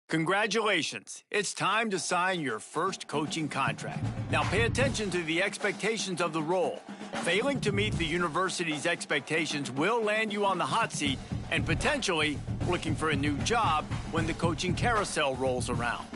Congratulations. It's time to sign your first coaching contract. Now pay attention to the expectations of the role. Failing to meet the university's expectations will land you on the hot seat and potentially looking for a new job when the coaching carousel rolls around.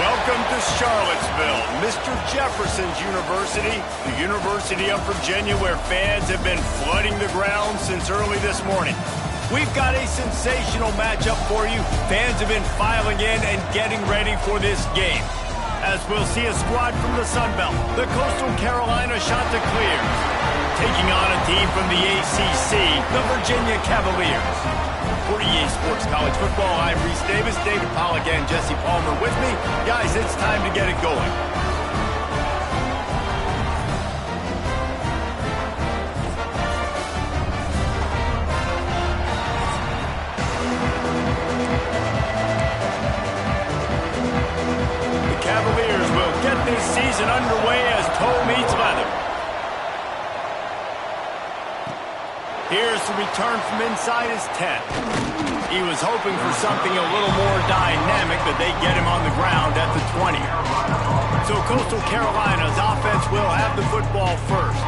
Welcome to Charlottesville, Mr. Jefferson's University, the University of Virginia, where fans have been flooding the ground since early this morning. We've got a sensational matchup for you. Fans have been filing in and getting ready for this game. As we'll see a squad from the Sun Belt, the Coastal Carolina Chanticleers, taking on a team from the ACC, the Virginia Cavaliers. For EA Sports College Football, I'm Reese Davis, David Pollack, and Jesse Palmer with me. Guys, it's time to get it going. The Cavaliers will get this season underway as toe meets leather. Here's the return from inside his 10. He was hoping for something a little more dynamic, but they get him on the ground at the 20. So Coastal Carolina's offense will have the football first.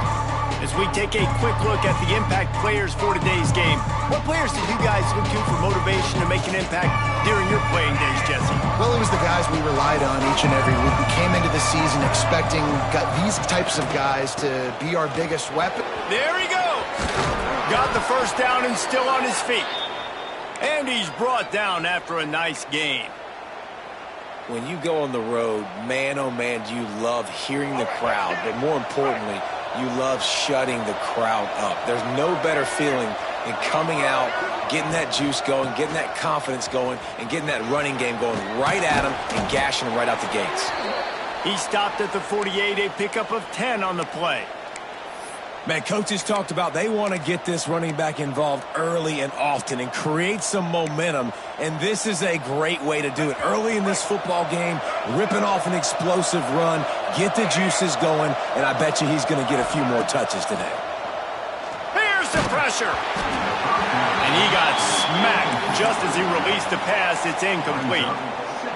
As we take a quick look at the impact players for today's game, what players did you guys look to for motivation to make an impact during your playing days, Jesse? Well, it was the guys we relied on each and every week. We came into the season expecting these types of guys to be our biggest weapon. There he goes! Got the first down and still on his feet. And he's brought down after a nice gain. When you go on the road, man, oh man, do you love hearing the crowd. But more importantly, you love shutting the crowd up. There's no better feeling than coming out, getting that juice going, getting that confidence going, and getting that running game going right at him and gashing him right out the gates. He stopped at the 48, a pickup of 10 on the play. Man, coaches talked about they want to get this running back involved early and often and create some momentum, and this is a great way to do it. Early in this football game, ripping off an explosive run, get the juices going, and I bet you he's going to get a few more touches today. Here's the pressure. And he got smacked just as he released the pass. It's incomplete.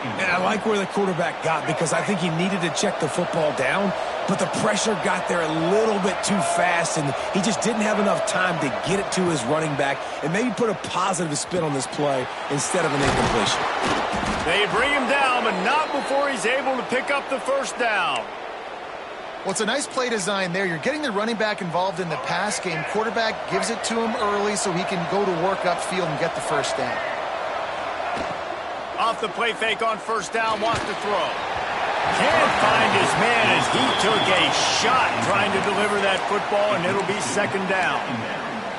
And I like where the quarterback got because I think he needed to check the football down, but the pressure got there a little bit too fast, and he just didn't have enough time to get it to his running back and maybe put a positive spin on this play instead of an incompletion. They bring him down, but not before he's able to pick up the first down. Well, it's a nice play design there. You're getting the running back involved in the pass game. Quarterback gives it to him early so he can go to work upfield and get the first down. Off the play fake on first down, wants to throw. Can't find his man as he took a shot trying to deliver that football, and it'll be second down.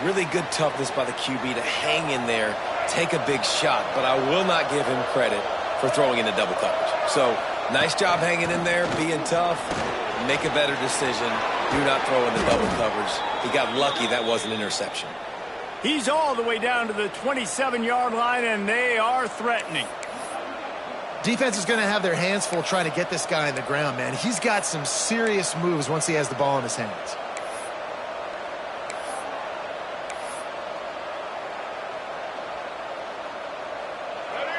Really good toughness by the QB to hang in there, take a big shot, but I will not give him credit for throwing into double coverage. So, nice job hanging in there, being tough, make a better decision, do not throw into double coverage. He got lucky that was an interception. He's all the way down to the 27-yard line, and they are threatening. Defense is going to have their hands full trying to get this guy on the ground, man. He's got some serious moves once he has the ball in his hands.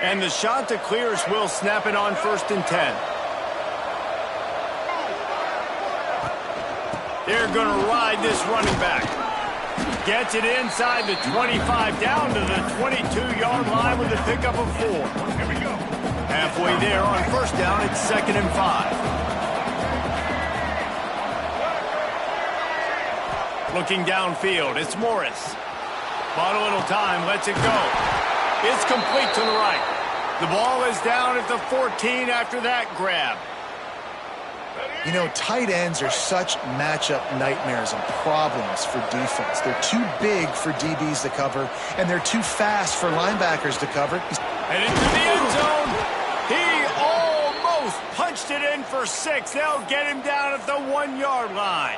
And the shot to clear is Will snapping on 1st and 10. They're going to ride this running back. Gets it inside the 25, down to the 22-yard line with a pickup of 4. Here we go. Halfway there on first down, it's 2nd and 5. Looking downfield, it's Morris. Bought a little time, lets it go. It's complete to the right. The ball is down at the 14 after that grab. You know, tight ends are such matchup nightmares and problems for defense. They're too big for DBs to cover, and they're too fast for linebackers to cover. And into the end zone. He almost punched it in for 6. They'll get him down at the 1-yard line.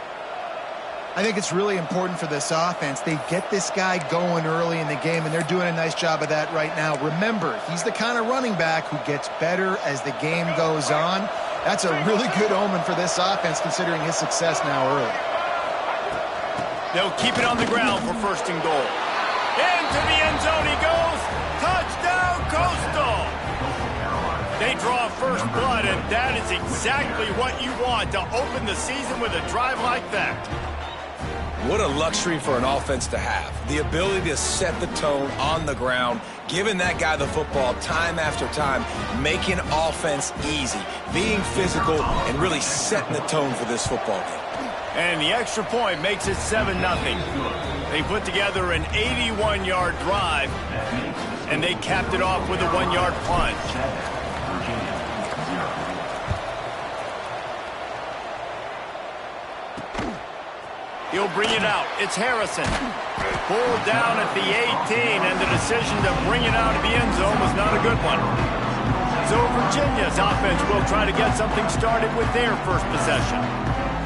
I think it's really important for this offense. They get this guy going early in the game, and they're doing a nice job of that right now. Remember, he's the kind of running back who gets better as the game goes on. That's a really good omen for this offense, considering his success now early. They'll keep it on the ground for 1st and goal. Into the end zone he goes. Touchdown, Coastal. They draw first blood, and that is exactly what you want to open the season with a drive like that. What a luxury for an offense to have. The ability to set the tone on the ground, giving that guy the football time after time, making offense easy, being physical, and really setting the tone for this football game. And the extra point makes it 7-0. They put together an 81-yard drive, and they capped it off with a 1-yard plunge. He'll bring it out. It's Harrison. Pulled down at the 18, and the decision to bring it out of the end zone was not a good one. So Virginia's offense will try to get something started with their first possession.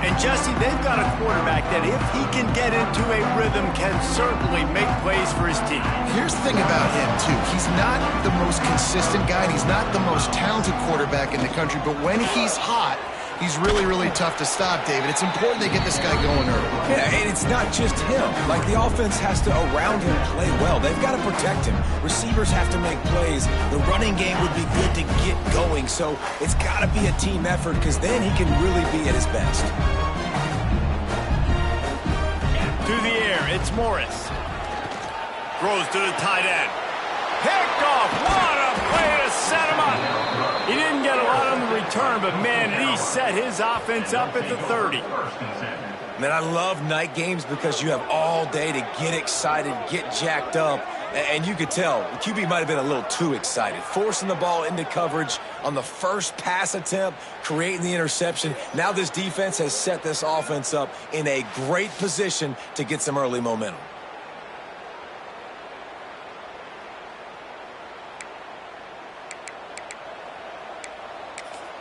And Jesse, they've got a quarterback that if he can get into a rhythm can certainly make plays for his team. Here's the thing about him, too. He's not the most consistent guy, and he's not the most talented quarterback in the country, but when he's hot, he's really, really tough to stop, David. It's important they get this guy going early. Yeah, and it's not just him. Like, the offense has to, around him, play well. They've got to protect him. Receivers have to make plays. The running game would be good to get going. So it's got to be a team effort because then he can really be at his best. To the air, it's Morris. Throws to the tight end. Picked off. What a play to set him up. He didn't get a lot on the return, but, man, he set his offense up at the 30. Man, I love night games because you have all day to get excited, get jacked up, And you could tell the QB might have been a little too excited, forcing the ball into coverage on the first pass attempt, creating the interception. Now this defense has set this offense up in a great position to get some early momentum.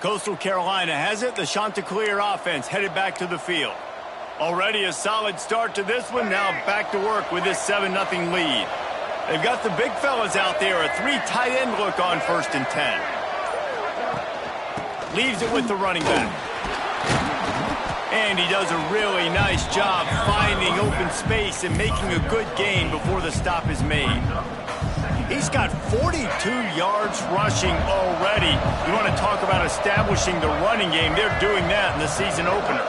Coastal Carolina has it. The Chanticleer offense headed back to the field. Already a solid start to this one. Now back to work with this 7-0 lead. They've got the big fellas out there. A 3 tight end look on 1st and 10. Leaves it with the running back. And he does a really nice job finding open space and making a good gain before the stop is made. He's got 42 yards rushing already. You want to talk about establishing the running game. They're doing that in the season opener.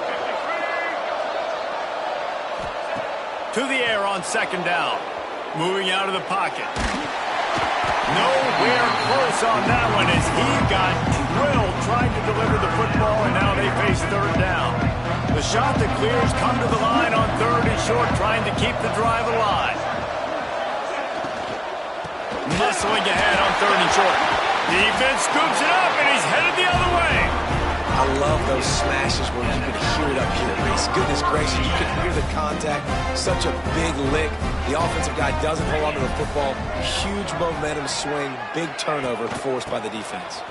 To the air on 2nd down. Moving out of the pocket. Nowhere close on that one as he got drilled trying to deliver the football, and now they face 3rd down. The Chanticleers come to the line on 3rd and short, trying to keep the drive alive. Nestling ahead on 3rd and short. Defense scoops it up, and he's headed the other way. I love those smashes where you can hear it up here, Reese. Goodness gracious, you can hear the contact. Such a big lick. The offensive guy doesn't hold on to the football. Huge momentum swing. Big turnover forced by the defense.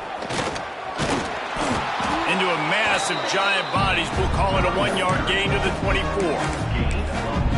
Into a mass of giant bodies. We'll call it a 1-yard gain to the 24.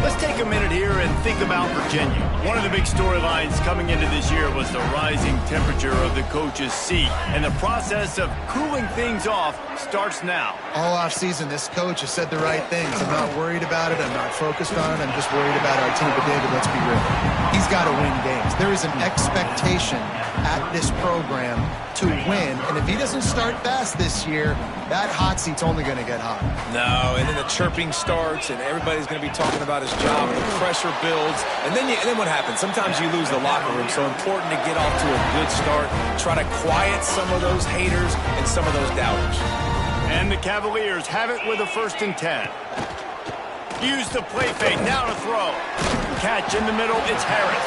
Let's take a minute here and think about Virginia. One of the big storylines coming into this year was the rising temperature of the coach's seat, and the process of cooling things off starts now. All offseason, this coach has said the right things. I'm not worried about it. I'm not focused on it. I'm just worried about our team. But, David, let's be real. He's got to win games. There is an expectation at this program to win, and if he doesn't start fast this year, that hot seat's only going to get hot. No, and then the chirping starts, and everybody's going to be talking about his job, and the pressure builds, and then what happens? Sometimes you lose the locker room, so important to get off to a good start, try to quiet some of those haters and some of those doubters. And the Cavaliers have it with a 1st and 10. Use the play fake, now to throw. Catch in the middle, it's Harris.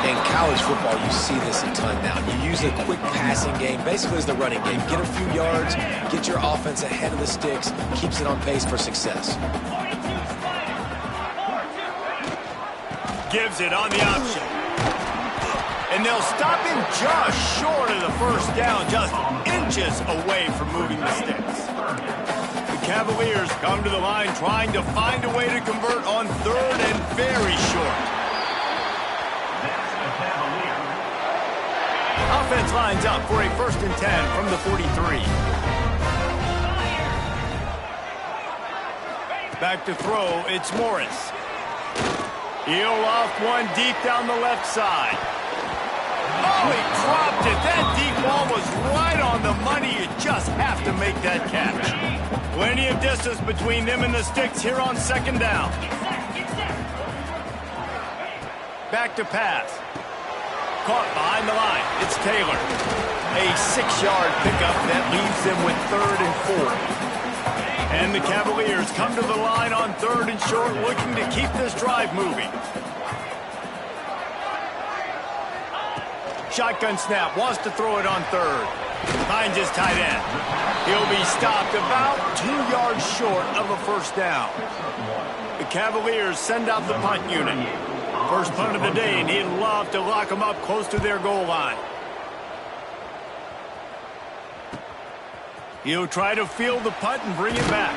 In college football, you see this a ton now. You use a quick passing game, basically as the running game. Get a few yards, get your offense ahead of the sticks, keeps it on pace for success. Gives it on the option. And they'll stop him just short of the 1st down, just inches away from moving the sticks. The Cavaliers come to the line trying to find a way to convert on 3rd and very short. Offense lines up for a 1st and 10 from the 43. Back to throw, it's Morris. He'll off one deep down the left side. Oh, he dropped it. That deep ball was right on the money. You just have to make that catch. Plenty of distance between them and the sticks here on 2nd down. Back to pass. Caught behind the line. It's Taylor. A 6-yard pickup that leaves them with 3rd and 4. And the Cavaliers come to the line on 3rd and short, looking to keep this drive moving. Shotgun snap, wants to throw it on 3rd. Finds his tight end. He'll be stopped about 2 yards short of a 1st down. The Cavaliers send out the punt unit. First punt of the day, and he'd love to lock them up close to their goal line. He'll try to field the punt and bring it back.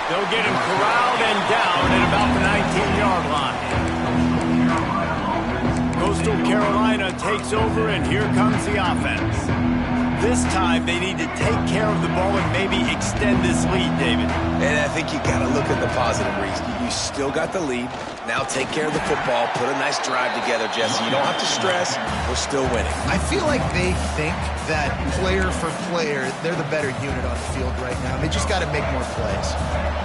They'll get him corralled and down at about the 19-yard line. Coastal Carolina takes over, and here comes the offense. This time, they need to take care of the ball and maybe extend this lead, David. And I think you got to look at the positive reason. You still got the lead. Now take care of the football. Put a nice drive together, Jesse. You don't have to stress. We're still winning. I feel like they think that player for player, they're the better unit on the field right now. They just got to make more plays.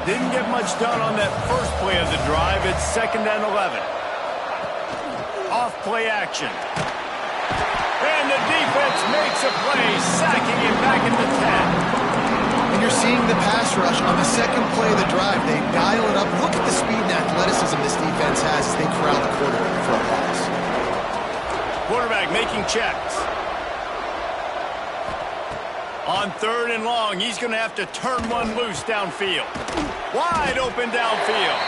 Didn't get much done on that first play of the drive. It's 2nd and 11. Off play action. And the defense makes a play, sacking it back at the 10. And you're seeing the pass rush on the second play of the drive. They dial it up. Look at the speed and athleticism this defense has as they corral the quarterback for a pass. quarterback making checks. On 3rd and long, he's going to have to turn one loose downfield. Wide open downfield.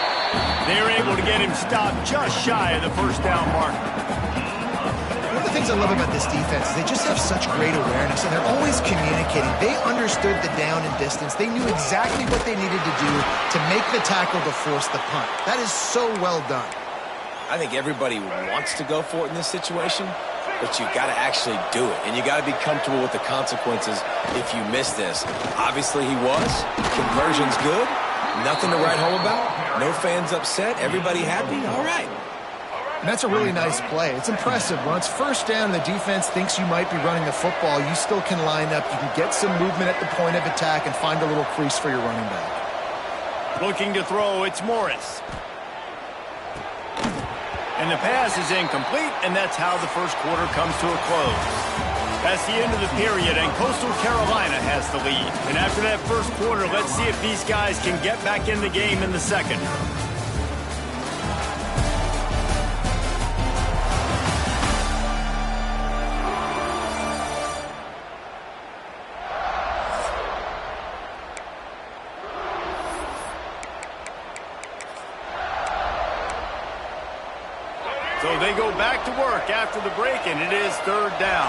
They're able to get him stopped just shy of the first down marker. One of the things I love about this defense is they just have such great awareness, and they're always communicating. They understood the down and distance. They knew exactly what they needed to do to make the tackle to force the punt. That is so well done. I think everybody wants to go for it in this situation, but you got to actually do it, and you got to be comfortable with the consequences if you miss this. Obviously, he was. Conversion's good. Nothing to write home about. No fans upset. Everybody happy. All right. And that's a really nice play. It's impressive. When it's first down and the defense thinks you might be running the football, you still can line up. You can get some movement at the point of attack and find a little crease for your running back. Looking to throw, it's Morris. And the pass is incomplete, and that's how the first quarter comes to a close. That's the end of the period, and Coastal Carolina has the lead. And after that first quarter, let's see if these guys can get back in the game in the second. So they go back to work after the break, and it is 3rd down.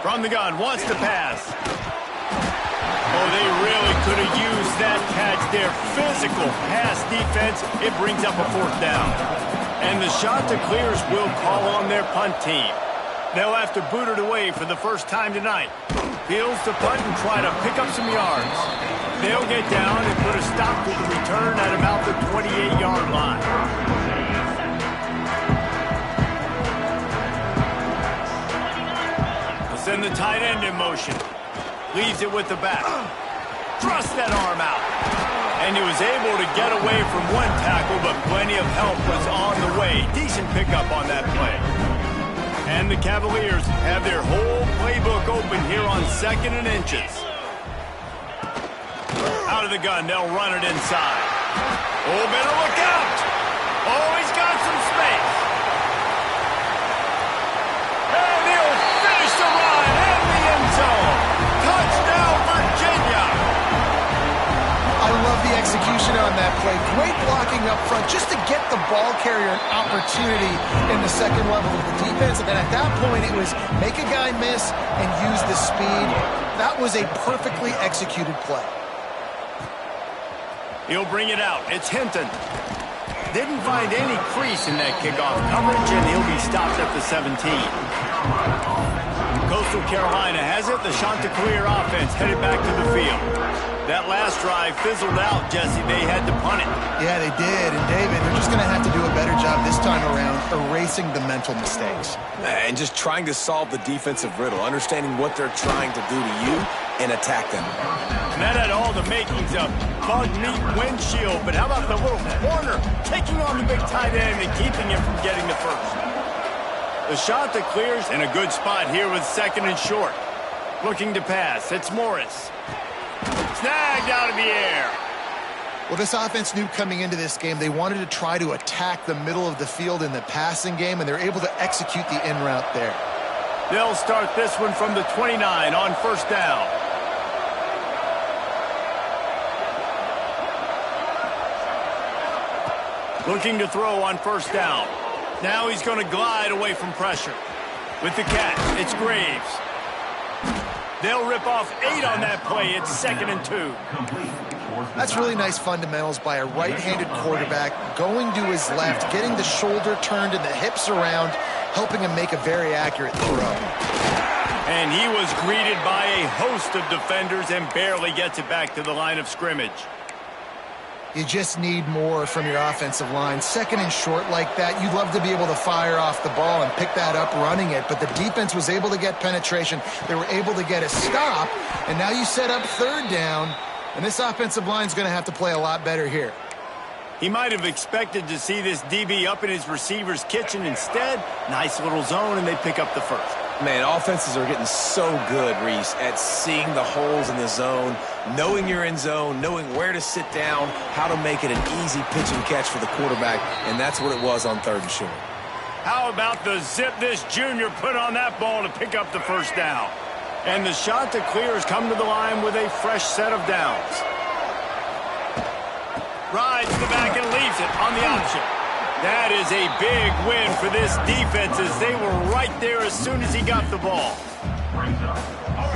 From the gun, wants to pass. Oh, they really could have used that catch there. Physical pass defense. It brings up a 4th down. And the Chanticleers will call on their punt team. They'll have to boot it away for the first time tonight. Fields to punt and try to pick up some yards. They'll get down and put a stop to the return at about the 28-yard line. They'll send the tight end in motion. Leaves it with the back. Thrust that arm out. And he was able to get away from one tackle, but plenty of help was on the way. Decent pickup on that play. And the Cavaliers have their whole playbook open here on 2nd and inches. Out of the gun, they'll run it inside. Oh, better look out. Oh, he's got some space. And he'll finish the run in the end zone. Touchdown, Virginia. I love the execution on that play. Great blocking up front just to get the ball carrier an opportunity in the second level of the defense. And then at that point, it was make a guy miss and use the speed. That was a perfectly executed play. He'll bring it out. It's Hinton. Didn't find any crease in that kickoff coverage, and he'll be stopped at the 17. Coastal Carolina has it. The Chanticleer offense headed back to the field. That last drive fizzled out, Jesse. They had to punt it. Yeah, they did. And, David, they're just going to have to do a better job this time around erasing the mental mistakes. And just trying to solve the defensive riddle, understanding what they're trying to do to you and attack them. And that had all the makings of bug meat windshield. But how about the little corner taking on the big tight end and keeping him from getting the first? The Chanticleers in a good spot here with 2nd and short. Looking to pass. It's Morris. Snagged out of the air. Well, this offense knew coming into this game they wanted to try to attack the middle of the field in the passing game, and they're able to execute the in route there. They'll start this one from the 29 on 1st down. Looking to throw on 1st down. Now he's going to glide away from pressure. With the catch, it's Graves. They'll rip off 8 on that play. It's 2nd and 2. That's really nice fundamentals by a right-handed quarterback, going to his left, getting the shoulder turned and the hips around, helping him make a very accurate throw. And he was greeted by a host of defenders and barely gets it back to the line of scrimmage. You just need more from your offensive line. 2nd and short like that, you'd love to be able to fire off the ball and pick that up running it, but the defense was able to get penetration. They were able to get a stop, and now you set up 3rd down, and this offensive line is going to have to play a lot better here. He might have expected to see this DB up in his receiver's kitchen. Instead, nice little zone, and they pick up the first. Man, offenses are getting so good, Reese, at seeing the holes in the zone, knowing you're in zone, knowing where to sit down, how to make it an easy pitch and catch for the quarterback, and that's what it was on 3rd and short. How about the zip this junior put on that ball to pick up the first down? And the shot to clear has come to the line with a fresh set of downs. Rides the back and leaves it on the option. That is a big win for this defense as they were right there as soon as he got the ball.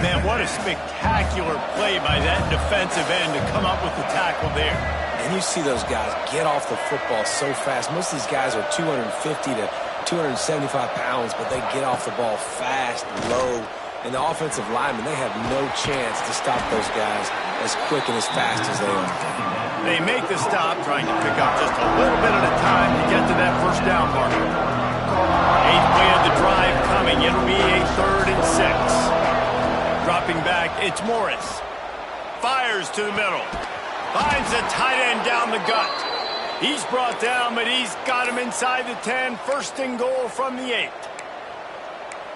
Man, what a spectacular play by that defensive end to come up with the tackle there. And you see those guys get off the football so fast. Most of these guys are 250 to 275 pounds, but they get off the ball fast, low. And the offensive linemen, they have no chance to stop those guys as quick and as fast as they are. They make the stop, trying to pick up just a little bit at a time to get to that first down marker. 8th play of the drive coming. It'll be a 3rd and 6. Dropping back, it's Morris. Fires to the middle. Finds the tight end down the gut. He's brought down, but he's got him inside the 10. 1st and goal from the 8.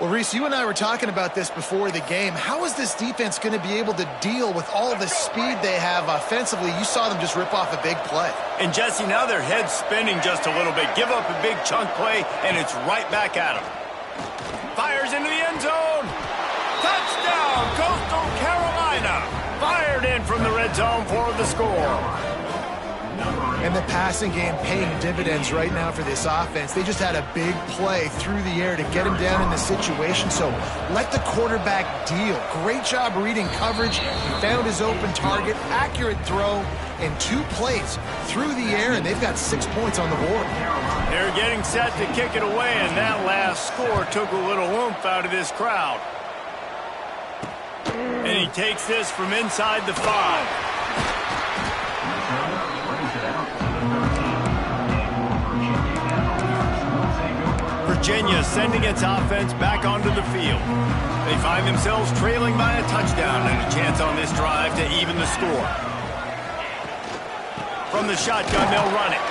Well, Reese, you and I were talking about this before the game. How is this defense going to be able to deal with all the speed they have offensively? You saw them just rip off a big play. And, Jesse, now their head's spinning just a little bit. Give up a big chunk play, and it's right back at them. Fires into the end zone. Touchdown, Coastal Carolina. Fired in from the red zone for the score. And the passing game paying dividends right now for this offense. They just had a big play through the air to get him down in the situation. So let the quarterback deal. Great job reading coverage. He found his open target, accurate throw, and 2 plays through the air, and they've got 6 points on the board. They're getting set to kick it away, and that last score took a little oomph out of this crowd. And he takes this from inside the 5. Virginia sending its offense back onto the field. They find themselves trailing by a touchdown and a chance on this drive to even the score. From the shotgun, they'll run it.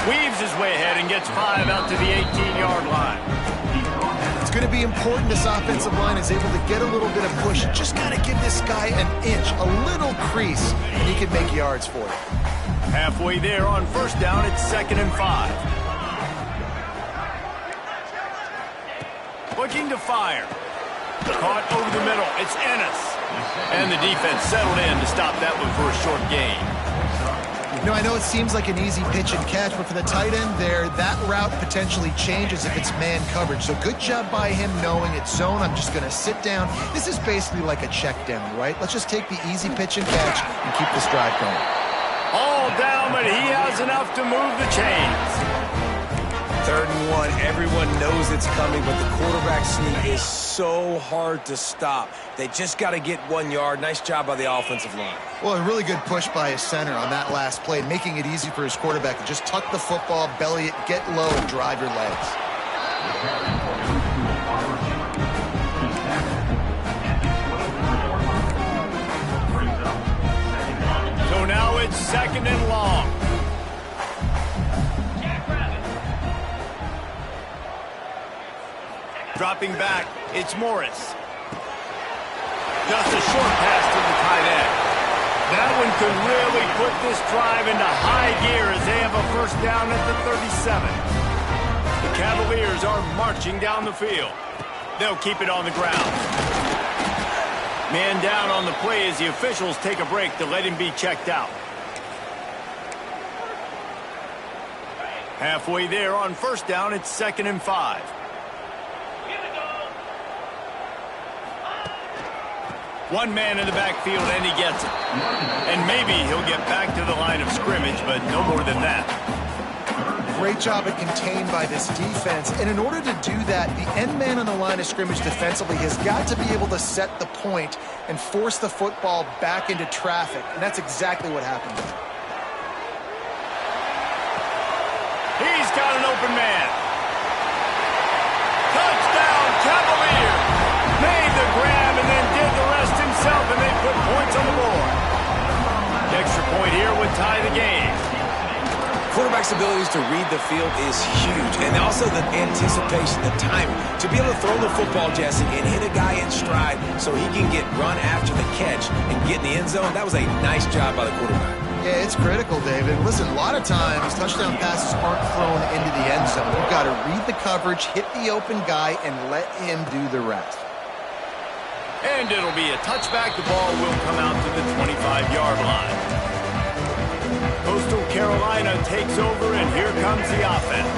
Weaves his way ahead and gets 5 out to the 18-yard line. It's going to be important this offensive line is able to get a little bit of push. Just got to give this guy an inch, a little crease, and he can make yards for it. Halfway there on 1st down, it's 2nd and 5. Looking to fire. Caught over the middle. It's Ennis. And the defense settled in to stop that one for a short gain. You know, I know it seems like an easy pitch and catch, but for the tight end there, that route potentially changes if it's man coverage. So good job by him knowing it's zone. I'm just going to sit down. This is basically like a check down, right? Let's just take the easy pitch and catch and keep this drive going. All down, but he has enough to move the chains. 3rd and 1, everyone knows it's coming, but the quarterback sneak is so hard to stop. They just got to get 1 yard. Nice job by the offensive line. Well, a really good push by his center on that last play, making it easy for his quarterback to just tuck the football, belly it, get low, and drive your legs. So now it's 2nd and long. Dropping back, it's Morris. Just a short pass to the tight end. That one could really put this drive into high gear as they have a 1st down at the 37. The Cavaliers are marching down the field. They'll keep it on the ground. Man down on the play as the officials take a break to let him be checked out. Halfway there on 1st down, it's 2nd and 5. One man in the backfield, and he gets it. And maybe he'll get back to the line of scrimmage, but no more than that. Great job at contained by this defense. And in order to do that, the end man on the line of scrimmage defensively has got to be able to set the point and force the football back into traffic. And that's exactly what happened. He's got an open man. Touchdown, Cavaliers. Made the grab and then did the rest himself, and they put points on the board. The extra point here would tie the game. Quarterback's abilities to read the field is huge, and also the anticipation, the timing. To be able to throw the football, Jesse, and hit a guy in stride so he can get run after the catch and get in the end zone, that was a nice job by the quarterback. Yeah, it's critical, David. Listen, a lot of times touchdown passes aren't thrown into the end zone. You've got to read the coverage, hit the open guy, and let him do the rest. And it'll be a touchback. The ball will come out to the 25-yard line. Coastal Carolina takes over, and here comes the offense.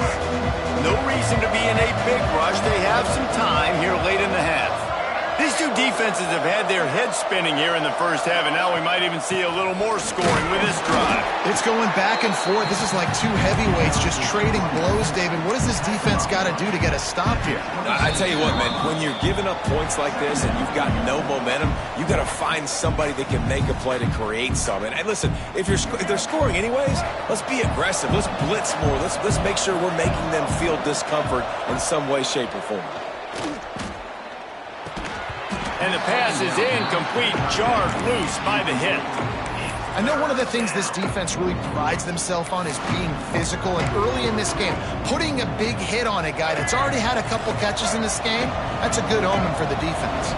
No reason to be in a big rush. They have some time here late in the half. These two defenses have had their heads spinning here in the first half, and now we might even see a little more scoring with this drive. It's going back and forth. This is like two heavyweights just trading blows, David. What does this defense got to do to get a stop here? I tell you what, man, when you're giving up points like this and you've got no momentum, you've got to find somebody that can make a play to create something. And listen, if they're scoring anyways, let's be aggressive. Let's blitz more. Let's make sure we're making them feel discomfort in some way, shape, or form. And the pass is incomplete, jarred loose by the hit. I know one of the things this defense really prides themselves on is being physical, and early in this game, putting a big hit on a guy that's already had a couple catches in this game, that's a good omen for the defense.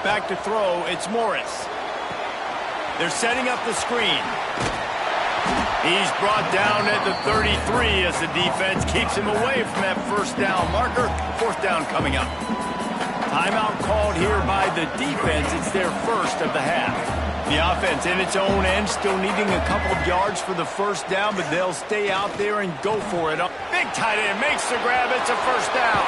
Back to throw, it's Morris. They're setting up the screen. He's brought down at the 33 as the defense keeps him away from that first down marker. Fourth down coming up. Timeout called here by the defense. It's their first of the half. The offense in its own end still needing a couple of yards for the first down, but they'll stay out there and go for it. Big tight end makes the grab. It's a first down.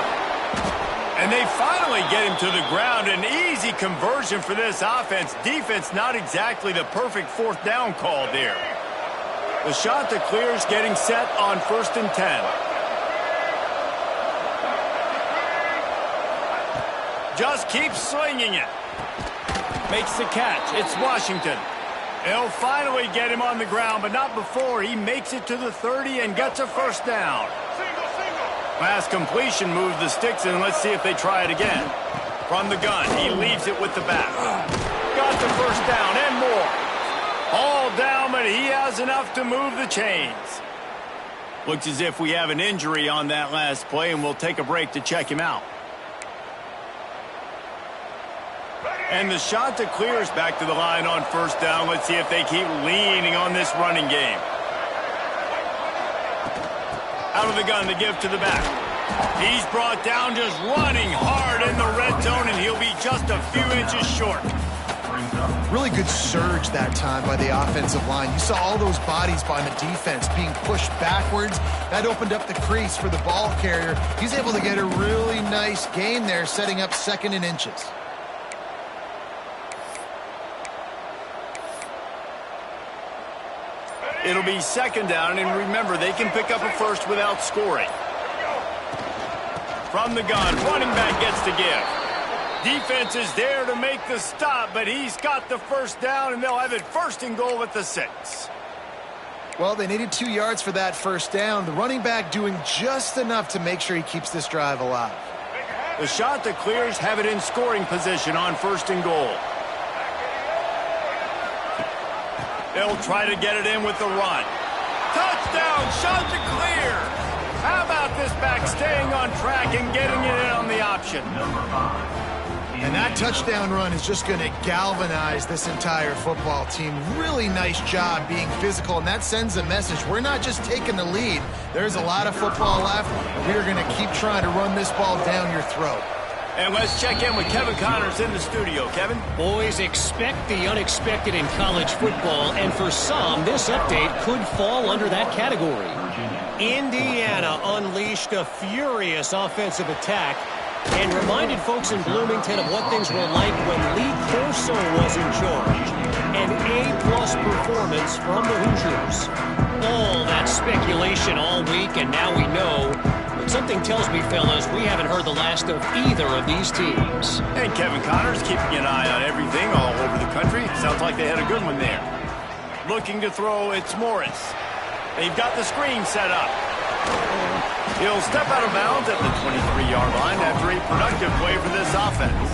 And they finally get him to the ground. An easy conversion for this offense. Defense not exactly the perfect fourth down call there. The shot that clears getting set on 1st and 10. Just keeps swinging it. Makes the catch. It's Washington. They'll finally get him on the ground, but not before he makes it to the 30 and gets a first down. Last completion moves the sticks, and let's see if they try it again. From the gun, he leaves it with the back. Got the first down and more. All down, but he has enough to move the chains. Looks as if we have an injury on that last play, and we'll take a break to check him out. And the shot that clears back to the line on first down. Let's see if they keep leaning on this running game. Out of the gun to give to the back. He's brought down just running hard in the red zone, and he'll be just a few inches short. Really good surge that time by the offensive line. You saw all those bodies by the defense being pushed backwards. That opened up the crease for the ball carrier. He's able to get a really nice gain there, setting up 2nd and inches. It'll be 2nd down, and remember, they can pick up a first without scoring. From the gun, running back gets to give. Defense is there to make the stop, but he's got the first down, and they'll have it 1st and goal at the 6. Well, they needed 2 yards for that first down. The running back doing just enough to make sure he keeps this drive alive. The shot that clears have it in scoring position on 1st and goal. They'll try to get it in with the run. Touchdown, shot to clear. How about this back staying on track and getting it in on the option? And that touchdown run is just going to galvanize this entire football team. Really nice job being physical, and that sends a message. We're not just taking the lead. There's a lot of football left, and we're going to keep trying to run this ball down your throat. And let's check in with Kevin Connors in the studio. Kevin? Boys, expect the unexpected in college football, and for some, this update could fall under that category. Indiana unleashed a furious offensive attack and reminded folks in Bloomington of what things were like when Lee Corso was in charge. An A-plus performance from the Hoosiers. All that speculation all week, and now we know. But something tells me, fellas, we haven't heard the last of either of these teams. And Kevin Connors keeping an eye on everything all over the country. Sounds like they had a good one there. Looking to throw, it's Morris. They've got the screen set up. He'll step out of bounds at the 23-yard line after a productive play for this offense.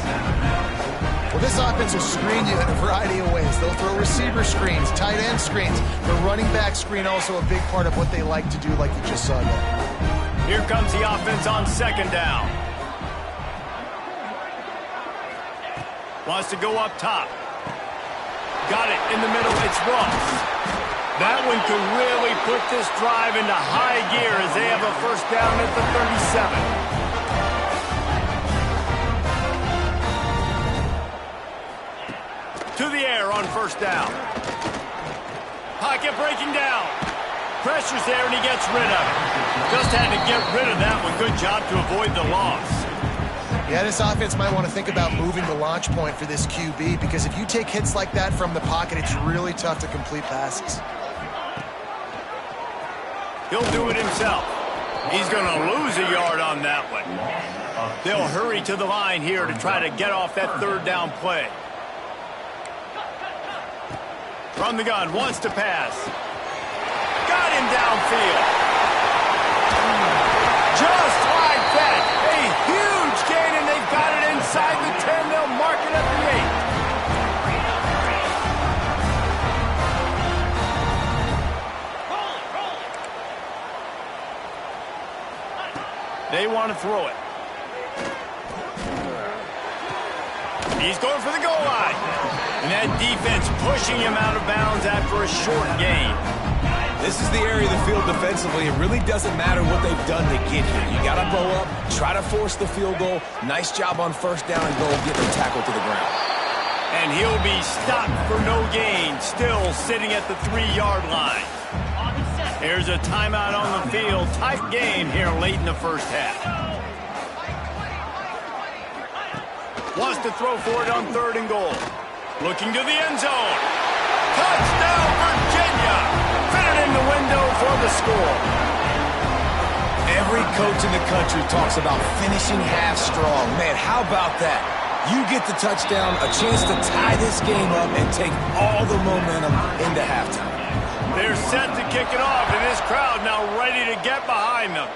Well, this offense will screen you in a variety of ways. They'll throw receiver screens, tight end screens. The running back screen also a big part of what they like to do, like you just saw there. Here comes the offense on second down. Wants to go up top. Got it in the middle. It's Ross. That one could really put this drive into high gear as they have a first down at the 37. To the air on first down. Pocket breaking down. Pressure's there and he gets rid of it. Just had to get rid of that one. Good job to avoid the loss. Yeah, this offense might want to think about moving the launch point for this QB, because if you take hits like that from the pocket, it's really tough to complete passes. He'll do it himself. He's going to lose a yard on that one. They'll hurry to the line here to try to get off that third down play. From the gun, wants to pass. Got him downfield. Just like that. A huge gain, and they've got it inside the 10. They'll mark it at the 8. They want to throw it. He's going for the goal line. And that defense pushing him out of bounds after a short gain. This is the area of the field defensively. It really doesn't matter what they've done to get here. You got to bow up, try to force the field goal. Nice job on first down and goal, getting the tackle to the ground. And he'll be stopped for no gain, still sitting at the 3-yard line. Here's a timeout on the field. Tight game here late in the first half. Wants to throw for it on 3rd and goal. Looking to the end zone. Touchdown, Virginia! Fitted in the window for the score. Every coach in the country talks about finishing half strong. Man, how about that? You get the touchdown, a chance to tie this game up and take all the momentum into halftime. They're set to kick it off, and this crowd now ready to get behind them.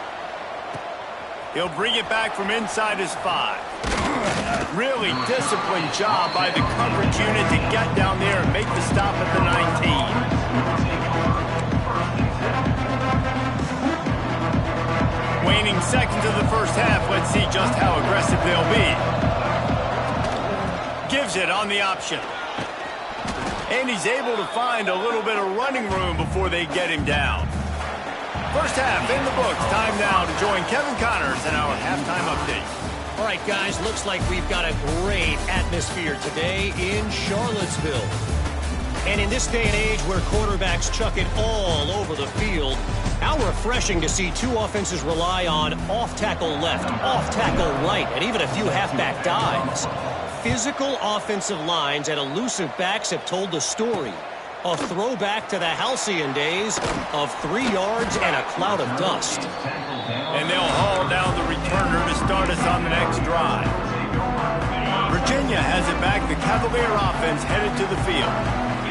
He'll bring it back from inside his 5. Really disciplined job by the coverage unit to get down there and make the stop at the 19. Waning seconds of the first half. Let's see just how aggressive they'll be. Gives it on the option. And he's able to find a little bit of running room before they get him down. First half in the books. Time now to join Kevin Connors in our halftime update. All right, guys, looks like we've got a great atmosphere today in Charlottesville. And in this day and age where quarterbacks chuck it all over the field, how refreshing to see two offenses rely on off-tackle left, off-tackle right, and even a few halfback dives. Physical offensive lines and elusive backs have told the story. A throwback to the halcyon days of 3 yards and a cloud of dust. And they'll haul down the returner to start us on the next drive. Virginia has it back. The Cavalier offense headed to the field.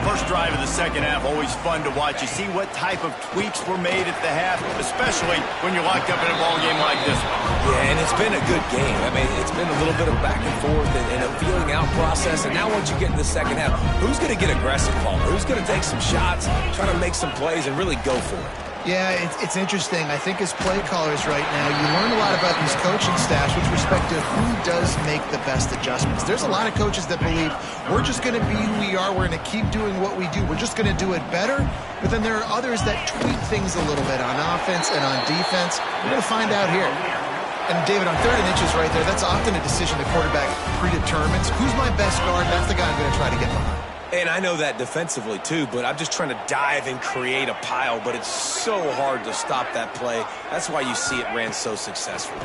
First drive of the second half, always fun to watch. You see what type of tweaks were made at the half, especially when you're locked up in a ball game like this one. Yeah, and it's been a good game. I mean, it's been a little bit of back and forth and a feeling out process. And now once you get in the second half, who's going to get aggressive, Paul? Who's going to take some shots, try to make some plays, and really go for it? Yeah, it's interesting. I think as play callers right now, you learn a lot about these coaching staffs with respect to who does make the best adjustments. There's a lot of coaches that believe we're just going to be who we are. We're going to keep doing what we do. We're just going to do it better. But then there are others that tweak things a little bit on offense and on defense. We're going to find out here. And David, on 3rd and inches right there, that's often a decision the quarterback predetermines. Who's my best guard? That's the guy I'm going to try to get behind. And I know that defensively, too, but I'm just trying to dive and create a pile, but it's so hard to stop that play. That's why you see it ran so successfully.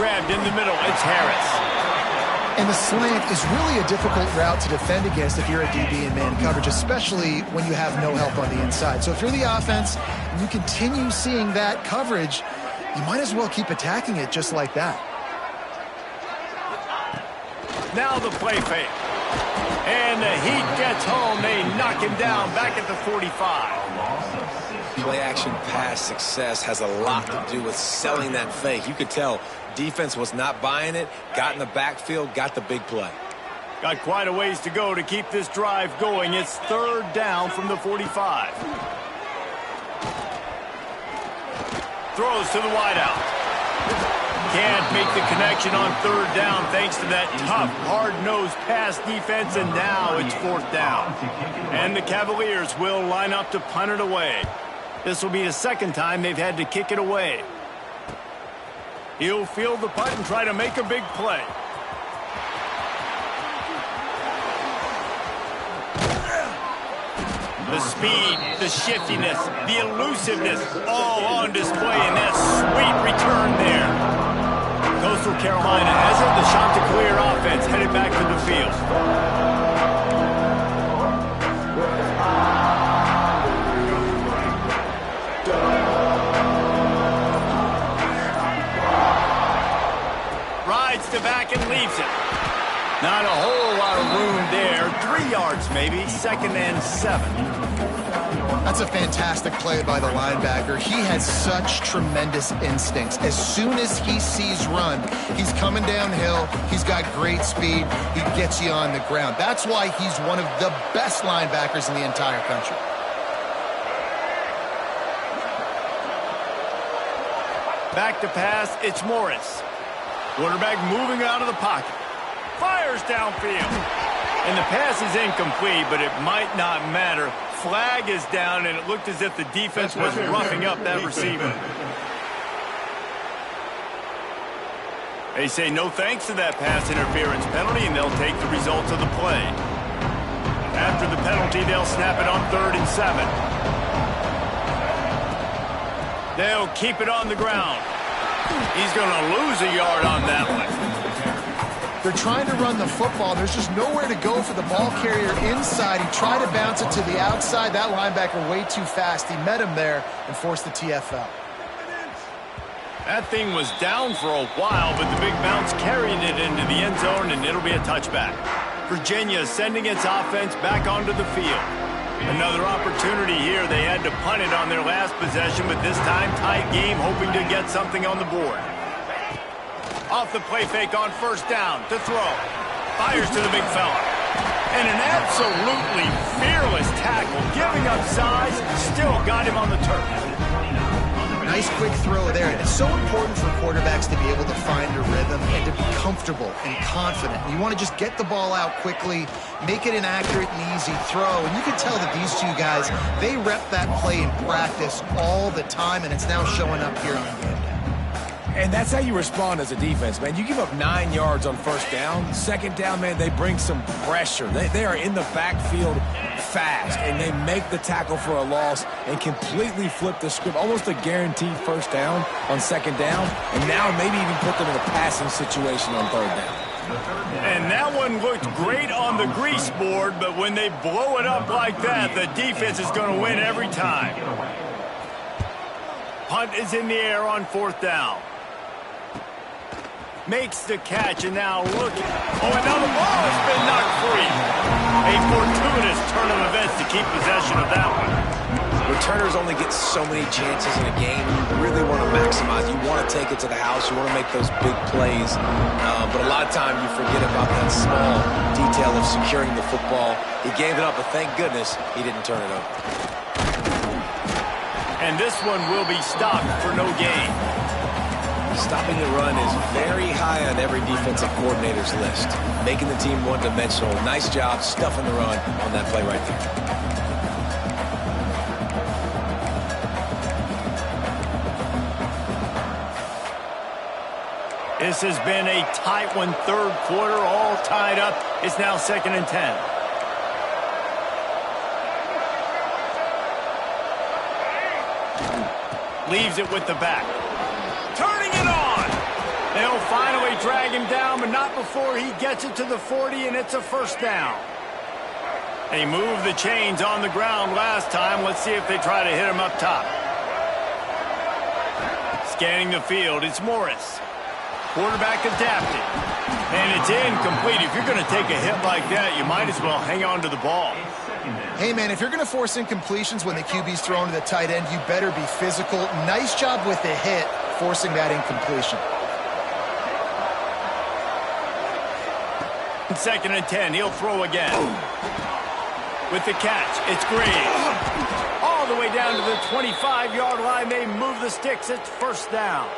Grabbed in the middle, it's Harris. And the slant is really a difficult route to defend against if you're a DB in man coverage, especially when you have no help on the inside. So if you're the offense and you continue seeing that coverage, you might as well keep attacking it just like that. Now the play fake. And the heat gets home. They knock him down back at the 45. play-action pass success has a lot to do with selling that fake. You could tell defense was not buying it, got in the backfield, got the big play. Got quite a ways to go to keep this drive going. It's 3rd down from the 45. Throws to the wideout. Can't make the connection on 3rd down thanks to that tough, hard-nosed pass defense, and now it's 4th down. And the Cavaliers will line up to punt it away. This will be the 2nd time they've had to kick it away. He'll field the punt and try to make a big play. The speed, the shiftiness, the elusiveness, all on display in that sweet return there. Coastal Carolina has it. The Chanticleer offense headed back to the field. Rides to back and leaves it. Not a whole lot of room there. 3 yards maybe. 2nd and 7. That's a fantastic play by the linebacker. He has such tremendous instincts. As soon as he sees run, he's coming downhill. He's got great speed. He gets you on the ground. That's why he's one of the best linebackers in the entire country. Back to pass, it's Morris. Quarterback moving out of the pocket. Fires downfield. And the pass is incomplete, but it might not matter. Flag is down, and it looked as if the defense was roughing up that receiver. They say no thanks to that pass interference penalty, and they'll take the results of the play. After the penalty, they'll snap it on 3rd and 7. They'll keep it on the ground. He's going to lose a yard on that one. They're trying to run the football. There's just nowhere to go for the ball carrier inside. He tried to bounce it to the outside. That linebacker way too fast. He met him there and forced the TFL. That thing was down for a while, but the big bounce carried it into the end zone, and it'll be a touchback. Virginia sending its offense back onto the field. Another opportunity here. They had to punt it on their last possession, but this time tight game, hoping to get something on the board. Off the play fake on 1st down to throw. Fires to the big fella. And an absolutely fearless tackle. Giving up size, still got him on the turf. Nice quick throw there. And it's so important for quarterbacks to be able to find a rhythm and to be comfortable and confident. You want to just get the ball out quickly, make it an accurate and easy throw. And you can tell that these two guys, they rep that play in practice all the time, and it's now showing up here on game day. And that's how you respond as a defense, man. You give up 9 yards on 1st down. 2nd down, man, they bring some pressure. They are in the backfield fast, and they make the tackle for a loss and completely flip the script. Almost a guaranteed 1st down on 2nd down, and now maybe even put them in a passing situation on 3rd down. And that one looked great on the grease board, but when they blow it up like that, the defense is going to win every time. Punt is in the air on 4th down. Makes the catch, and now looking. Oh, and now the ball has been knocked free. A fortuitous turn of events to keep possession of that one. Returners only get so many chances in a game. You really want to maximize. You want to take it to the house. You want to make those big plays. But a lot of time you forget about that small detail of securing the football. He gave it up, but thank goodness he didn't turn it over. And this one will be stopped for no gain. Stopping the run is very high on every defensive coordinator's list. Making the team one-dimensional. Nice job stuffing the run on that play right there. This has been a tight one, 3rd quarter, all tied up. It's now 2nd and 10. Leaves it with the back. Turning it on. They'll finally drag him down, but not before he gets it to the 40, and it's a 1st down. They moved the chains on the ground last time. Let's see if they try to hit him up top. Scanning the field, it's Morris. Quarterback adapted. And it's incomplete. If you're going to take a hit like that, you might as well hang on to the ball. Hey, man, if you're going to force incompletions when the QB's thrown to the tight end, you better be physical. Nice job with the hit, forcing that incompletion. 2nd and 10, he'll throw again. With the catch, it's Green. All the way down to the 25-yard line, they move the sticks. It's 1st down.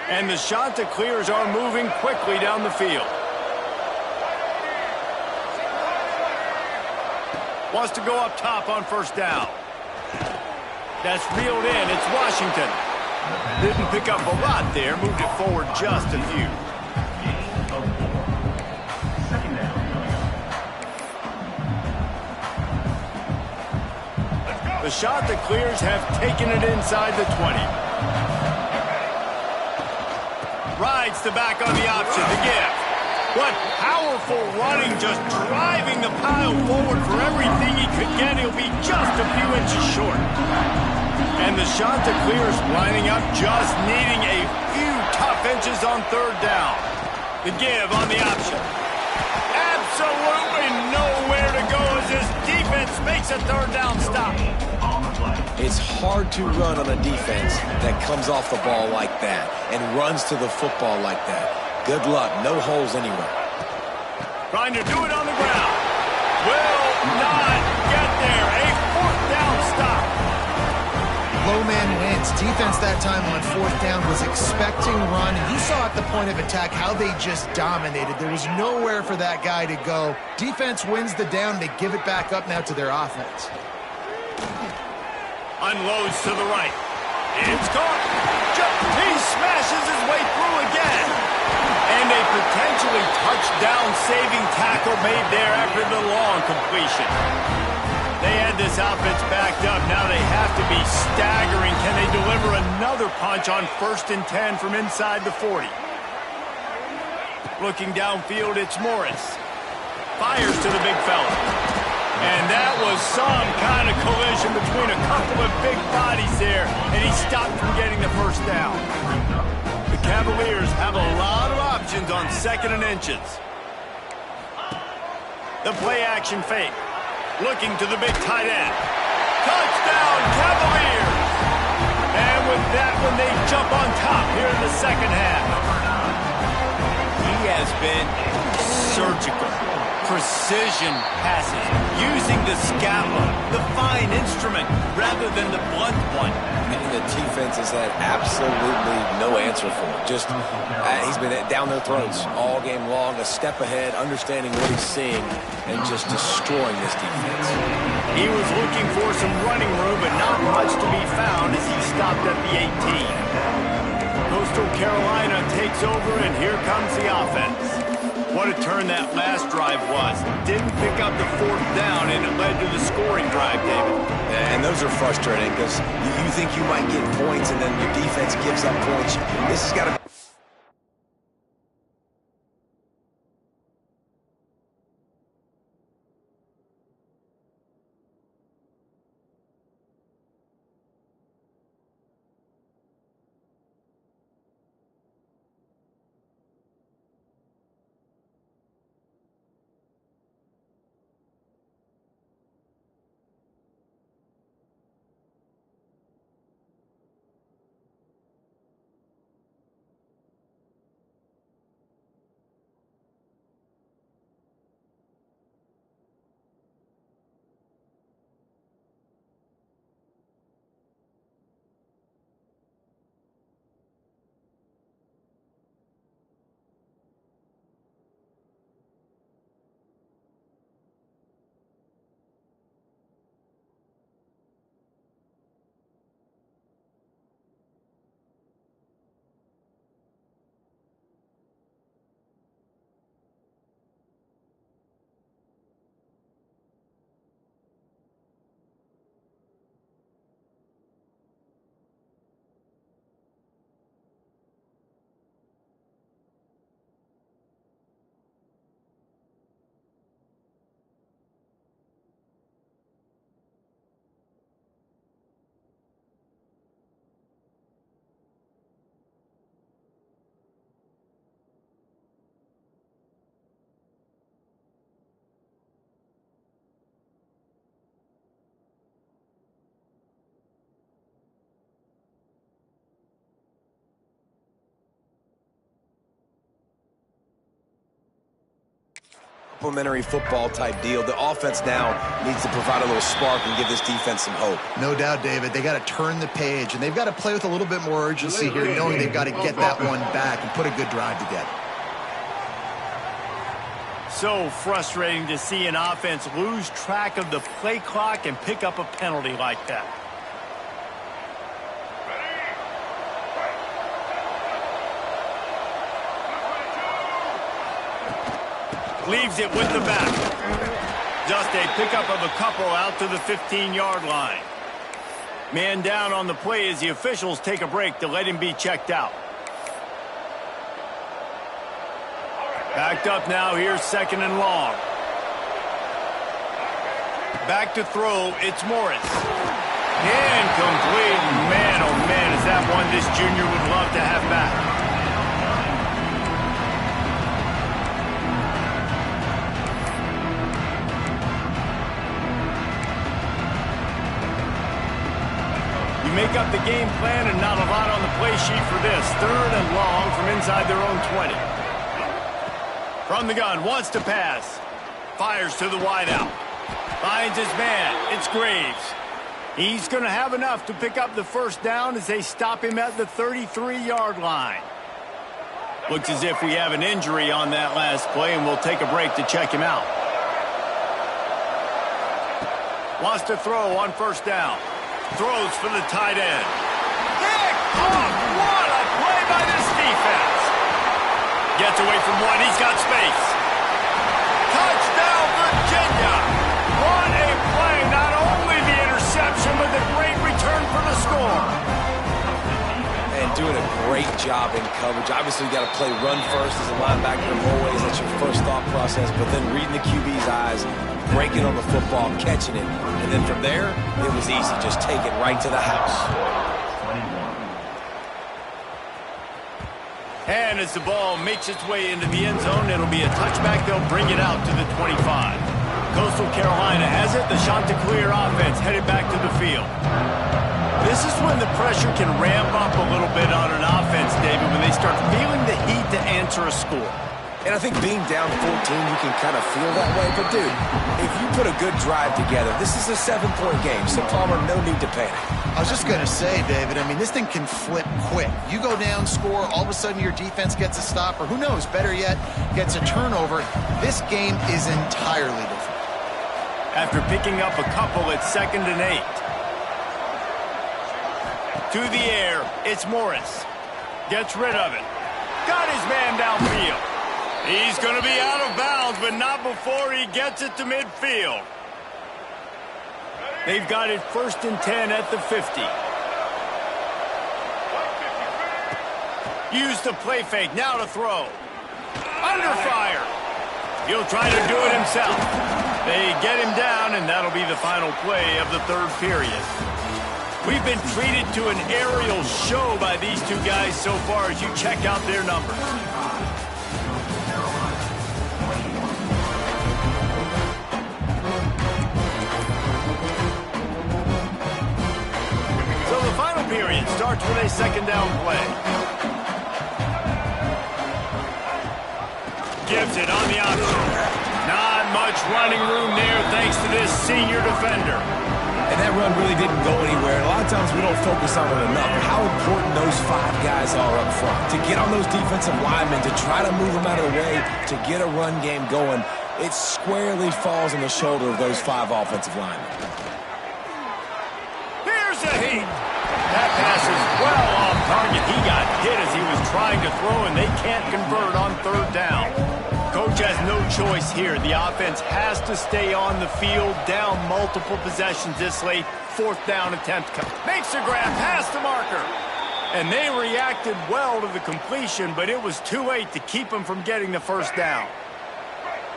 And the Chanticleers are moving quickly down the field. Wants to go up top on 1st down. That's reeled in. It's Washington. Didn't pick up a lot there. Moved it forward just a few. The Chanticleers have taken it inside the 20. Rides the back on the option to give. What powerful running, just driving the pile forward for everything he could get. He'll be just a few inches short. And the Chanticleers lining up, just needing a few tough inches on 3rd down. The give on the option. Absolutely nowhere to go as this defense makes a 3rd down stop. It's hard to run on a defense that comes off the ball like that and runs to the football like that. Good luck. No holes anywhere. Trying to do it on the ground. Will not get there. A 4th down stop. Low man wins. Defense that time on 4th down was expecting run. You saw at the point of attack how they just dominated. There was nowhere for that guy to go. Defense wins the down. They give it back up now to their offense. Unloads to the right. It's caught. He smashes his way through again. And a potentially touchdown-saving tackle made there after the long completion. They had this offense backed up. Now they have to be staggering. Can they deliver another punch on 1st and 10 from inside the 40? Looking downfield, it's Morris. Fires to the big fella. And that was some kind of collision between a couple of big bodies there, and he stopped from getting the 1st down. The Cavaliers have a lot of options on 2nd and inches. The play-action fake. Looking to the big tight end. Touchdown, Cavaliers! And with that one, they jump on top here in the 2nd half. He has been surgical. Precision passes, using the scapula, the fine instrument, rather than the blunt one. And the defense has had absolutely no answer for it. Just, he's been down their throats all game long, a step ahead, understanding what he's seeing, and just destroying this defense. He was looking for some running room, but not much to be found as he stopped at the 18. Coastal Carolina takes over, and here comes the offense. What a turn that last drive was. Didn't pick up the 4th down, and it led to the scoring drive, David. And those are frustrating because you think you might get points, and then your defense gives up points. This has got to be... complementary football type deal. The offense now needs to provide a little spark and give this defense some hope. No doubt, David. They got to turn the page, and they've got to play with a little bit more urgency here, knowing they've got to get that one back and put a good drive together. So frustrating to see an offense lose track of the play clock and pick up a penalty like that. Leaves it with the back. Just a pickup of a couple out to the 15-yard line. Man down on the play as the officials take a break to let him be checked out. Backed up now, here's 2nd and long. Back to throw, it's Morris. Incomplete. Man, oh man, is that one this junior would love to have back. Make up the game plan and not a lot on the play sheet for this. 3rd and long from inside their own 20. From the gun, wants to pass. Fires to the wideout. Finds his man. It's Graves. He's going to have enough to pick up the first down as they stop him at the 33-yard line. Looks as if we have an injury on that last play, and we'll take a break to check him out. Wants to throw on 1st down. Throws for the tight end. Pick off! What a play by this defense. Gets away from one. He's got space. Touchdown, Virginia. What a play. Not only the interception, but the great return for the score. And doing a great job in coverage. Obviously, you got to play run first as a linebacker. Always, that's your first thought process. But then reading the QB's eyes, breaking on the football, catching it. And then from there, it was easy. Just take it right to the house. And as the ball makes its way into the end zone, it'll be a touchback. They'll bring it out to the 25. Coastal Carolina has it. The Chanticleer offense headed back to the field. This is when the pressure can ramp up a little bit on an offense, David, when they start feeling the heat to answer a score. And I think being down 14, you can kind of feel that way. But, dude, if you put a good drive together, this is a 7-point game. So, Palmer, no need to panic. I was just going to say, David, I mean, this thing can flip quick. You go down, score, all of a sudden your defense gets a stop, or who knows, better yet, gets a turnover. This game is entirely different. After picking up a couple, it's 2nd and 8. To the air, it's Morris. Gets rid of it. Got his man downfield. He's going to be out of bounds, but not before he gets it to midfield. They've got it 1st and 10 at the 50. Use the play fake, now to throw. Under fire. He'll try to do it himself. They get him down, and that'll be the final play of the 3rd period. We've been treated to an aerial show by these two guys so far as you check out their numbers. So the final period starts with a 2nd down play. Gives it on the option. Not much running room there thanks to this senior defender. And that run really didn't go anywhere. And a lot of times we don't focus on it enough. How important those 5 guys are up front. To get on those defensive linemen, to try to move them out of the way, to get a run game going, it squarely falls on the shoulder of those 5 offensive linemen. Here's a heat. That pass is well off target. He got hit as he was trying to throw, and they can't convert on 3rd down. Coach has no choice here. The offense has to stay on the field, down multiple possessions this late. 4th down attempt. Makes a grab past the marker. And they reacted well to the completion, but it was too late to keep them from getting the 1st down.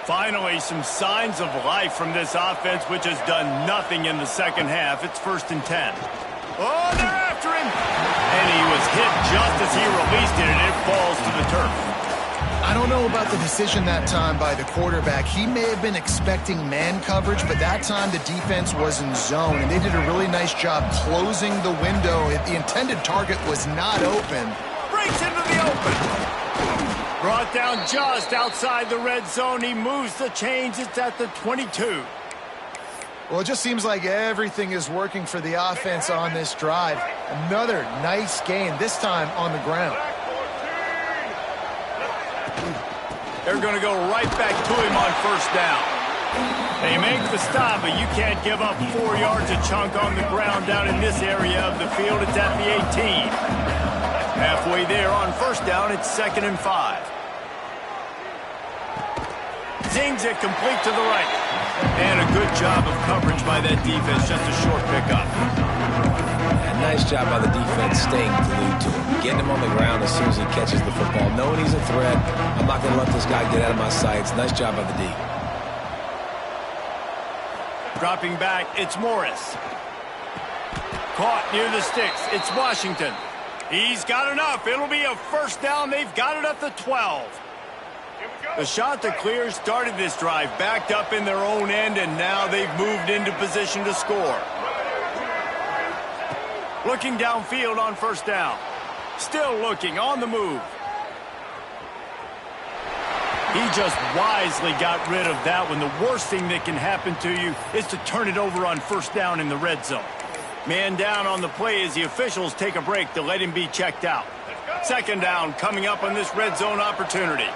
Finally, some signs of life from this offense, which has done nothing in the 2nd half. It's 1st and 10. Oh, they're after him. And he was hit just as he released it, and it falls to the turf. I don't know about the decision that time by the quarterback. He may have been expecting man coverage, but that time the defense was in zone, and they did a really nice job closing the window. The intended target was not open. Breaks into the open. Brought down just outside the red zone. He moves the chains. It's at the 22. Well, it just seems like everything is working for the offense on this drive. Another nice gain, this time on the ground. They're going to go right back to him on first down. They make the stop, but you can't give up 4 yards a chunk on the ground down in this area of the field. It's at the 18. Halfway there on first down, it's 2nd and 5. Zings it complete to the right. And a good job of coverage by that defense. Just a short pickup. And nice job by the defense staying glued to him. Getting him on the ground as soon as he catches the football. Knowing he's a threat, I'm not going to let this guy get out of my sights. Nice job by the D. Dropping back, it's Morris. Caught near the sticks. It's Washington. He's got enough. It'll be a first down. They've got it at the 12. The shot to clear started this drive, backed up in their own end, and now they've moved into position to score. Looking downfield on first down. Still looking, on the move. He just wisely got rid of that one. The worst thing that can happen to you is to turn it over on first down in the red zone. Man down on the play as the officials take a break to let him be checked out. 2nd down coming up on this red zone opportunity.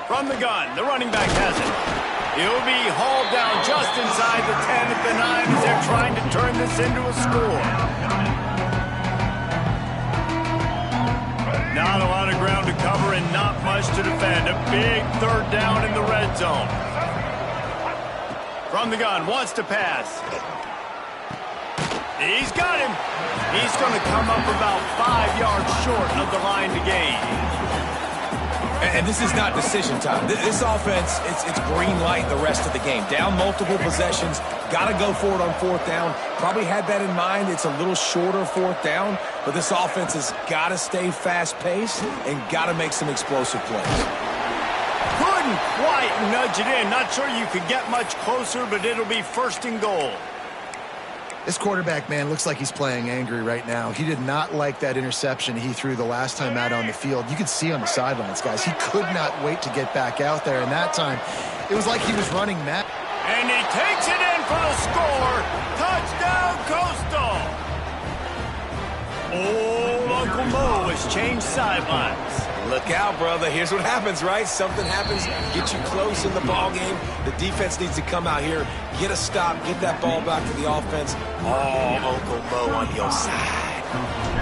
From the gun, the running back has it. He'll be hauled down just inside the 10 at the 9 as they're trying to turn this into a score. Not a lot of ground to cover and not much to defend. A big 3rd down in the red zone. From the gun, wants to pass. He's got him. He's going to come up about 5 yards short of the line to gain. And this is not decision time. This offense, it's green light the rest of the game. Down multiple possessions, got to go for it on 4th down. Probably had that in mind. It's a little shorter 4th down, but this offense has got to stay fast-paced and got to make some explosive plays. Couldn't quite nudge it in. Not sure you could get much closer, but it'll be 1st and goal. This quarterback, man, looks like he's playing angry right now. He did not like that interception he threw the last time out on the field. You could see on the sidelines, guys. He could not wait to get back out there, and that time, it was like he was running mad. And he takes it in for the score. Touchdown, Coastal. Old Uncle Mo has changed sidelines. Look out, brother. Here's what happens, right? Something happens, get you close in the ball game. The defense needs to come out here, get a stop, get that ball back to the offense. Oh, Uncle Mo on your side.